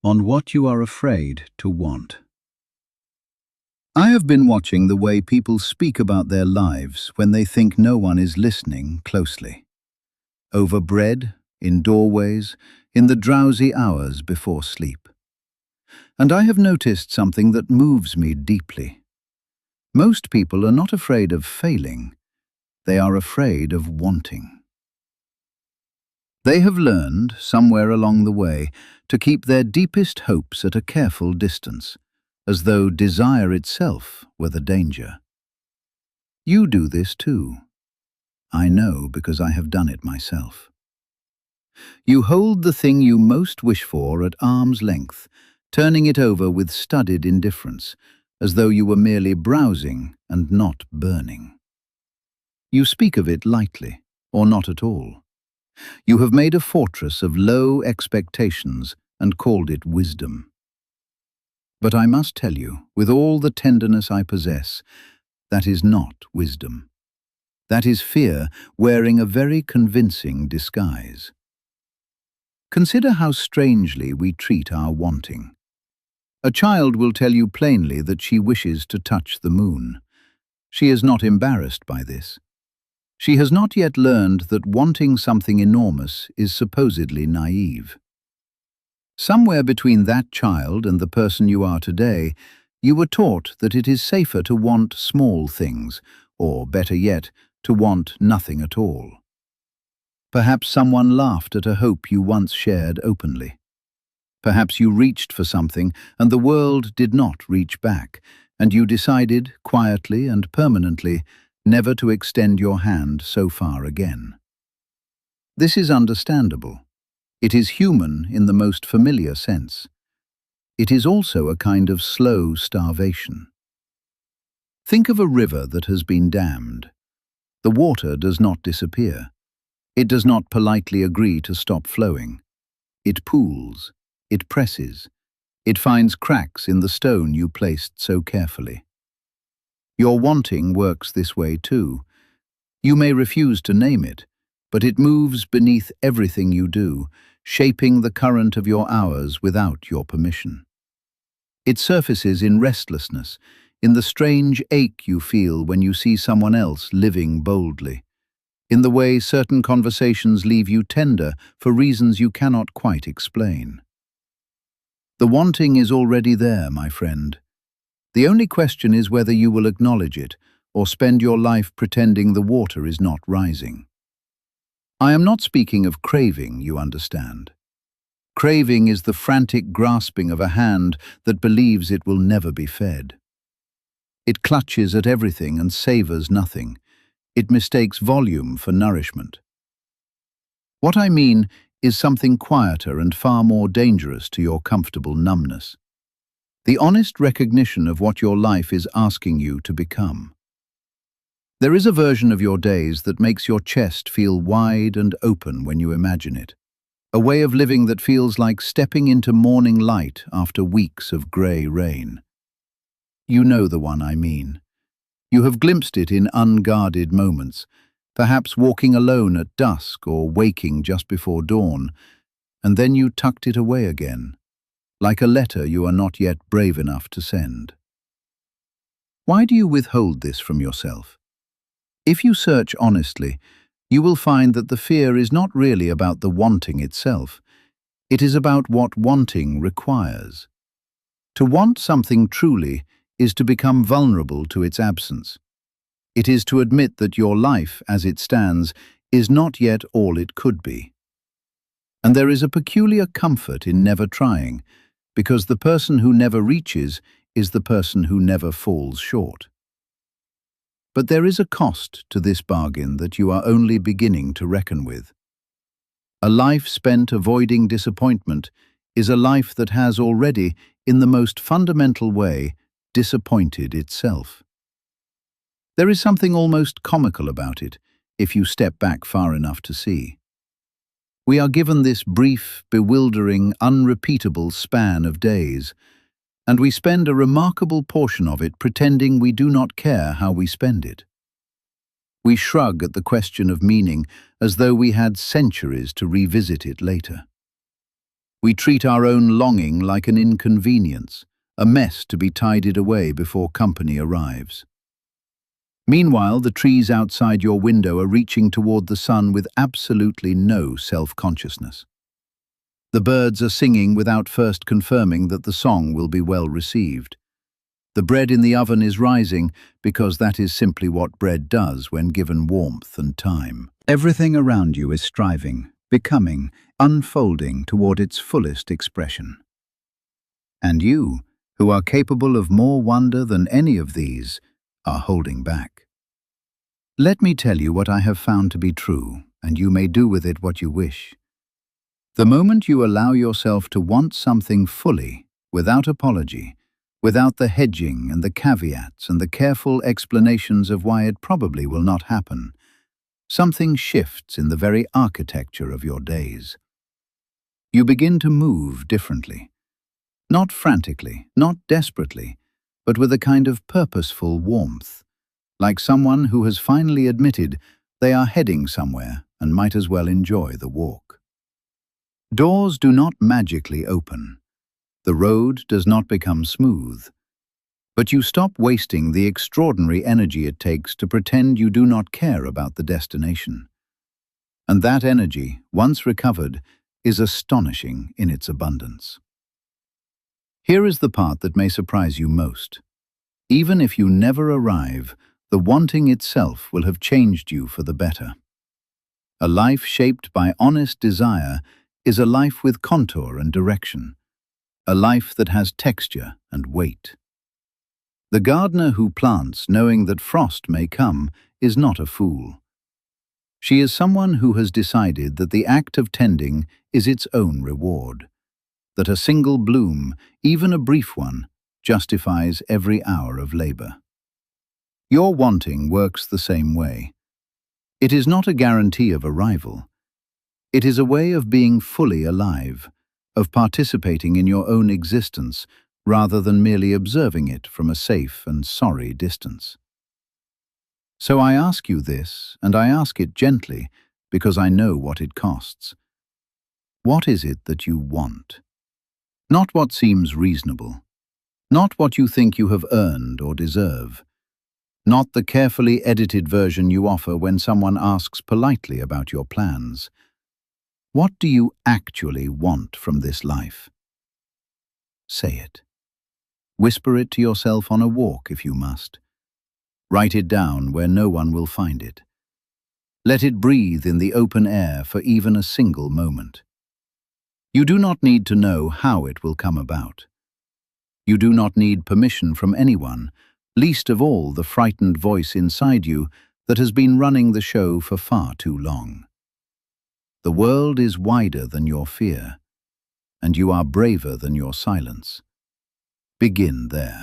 on what you are afraid to want. I have been watching the way people speak about their lives when they think no one is listening closely. Over bread, in doorways, in the drowsy hours before sleep. And I have noticed something that moves me deeply. Most people are not afraid of failing, they are afraid of wanting. They have learned, somewhere along the way, to keep their deepest hopes at a careful distance, as though desire itself were the danger. You do this too. I know because I have done it myself. You hold the thing you most wish for at arm's length, turning it over with studied indifference, as though you were merely browsing and not burning. You speak of it lightly, or not at all. You have made a fortress of low expectations and called it wisdom. But I must tell you, with all the tenderness I possess, that is not wisdom. That is fear wearing a very convincing disguise. Consider how strangely we treat our wanting. A child will tell you plainly that she wishes to touch the moon. She is not embarrassed by this. She has not yet learned that wanting something enormous is supposedly naive. Somewhere between that child and the person you are today, you were taught that it is safer to want small things, or better yet, to want nothing at all. Perhaps someone laughed at a hope you once shared openly. Perhaps you reached for something and the world did not reach back, and you decided, quietly and permanently, never to extend your hand so far again. This is understandable. It is human in the most familiar sense. It is also a kind of slow starvation. Think of a river that has been dammed. The water does not disappear. It does not politely agree to stop flowing. It pools, it presses, it finds cracks in the stone you placed so carefully. Your wanting works this way too. You may refuse to name it, but it moves beneath everything you do, shaping the current of your hours without your permission. It surfaces in restlessness, in the strange ache you feel when you see someone else living boldly, in the way certain conversations leave you tender for reasons you cannot quite explain. The wanting is already there, my friend. The only question is whether you will acknowledge it or spend your life pretending the water is not rising. I am not speaking of craving, you understand. Craving is the frantic grasping of a hand that believes it will never be fed. It clutches at everything and savors nothing. It mistakes volume for nourishment. What I mean is something quieter and far more dangerous to your comfortable numbness. The honest recognition of what your life is asking you to become. There is a version of your days that makes your chest feel wide and open when you imagine it. A way of living that feels like stepping into morning light after weeks of grey rain. You know the one I mean. You have glimpsed it in unguarded moments, perhaps walking alone at dusk or waking just before dawn, and then you tucked it away again, like a letter you are not yet brave enough to send. Why do you withhold this from yourself? If you search honestly, you will find that the fear is not really about the wanting itself. It is about what wanting requires. To want something truly is to become vulnerable to its absence. It is to admit that your life, as it stands, is not yet all it could be. And there is a peculiar comfort in never trying, because the person who never reaches is the person who never falls short. But there is a cost to this bargain that you are only beginning to reckon with. A life spent avoiding disappointment is a life that has already, in the most fundamental way, disappointed itself. There is something almost comical about it, if you step back far enough to see. We are given this brief, bewildering, unrepeatable span of days, and we spend a remarkable portion of it pretending we do not care how we spend it. We shrug at the question of meaning as though we had centuries to revisit it later. We treat our own longing like an inconvenience, a mess to be tidied away before company arrives. Meanwhile, the trees outside your window are reaching toward the sun with absolutely no self-consciousness. The birds are singing without first confirming that the song will be well received. The bread in the oven is rising because that is simply what bread does when given warmth and time. Everything around you is striving, becoming, unfolding toward its fullest expression. And you, who are capable of more wonder than any of these, are holding back. Let me tell you what I have found to be true, and you may do with it what you wish. The moment you allow yourself to want something fully, without apology, without the hedging and the caveats and the careful explanations of why it probably will not happen, something shifts in the very architecture of your days. You begin to move differently. Not frantically, not desperately, but with a kind of purposeful warmth, like someone who has finally admitted they are heading somewhere and might as well enjoy the walk. Doors do not magically open. The road does not become smooth. But you stop wasting the extraordinary energy it takes to pretend you do not care about the destination. And that energy, once recovered, is astonishing in its abundance. Here is the part that may surprise you most. Even if you never arrive, the wanting itself will have changed you for the better. A life shaped by honest desire is a life with contour and direction, a life that has texture and weight. The gardener who plants knowing that frost may come is not a fool. She is someone who has decided that the act of tending is its own reward, that a single bloom, even a brief one, justifies every hour of labor. Your wanting works the same way. It is not a guarantee of arrival. It is a way of being fully alive, of participating in your own existence rather than merely observing it from a safe and sorry distance. So I ask you this, and I ask it gently, because I know what it costs. What is it that you want? Not what seems reasonable. Not what you think you have earned or deserve. Not the carefully edited version you offer when someone asks politely about your plans. What do you actually want from this life? Say it. Whisper it to yourself on a walk if you must. Write it down where no one will find it. Let it breathe in the open air for even a single moment. You do not need to know how it will come about. You do not need permission from anyone, least of all the frightened voice inside you that has been running the show for far too long. The world is wider than your fear, and you are braver than your silence. Begin there.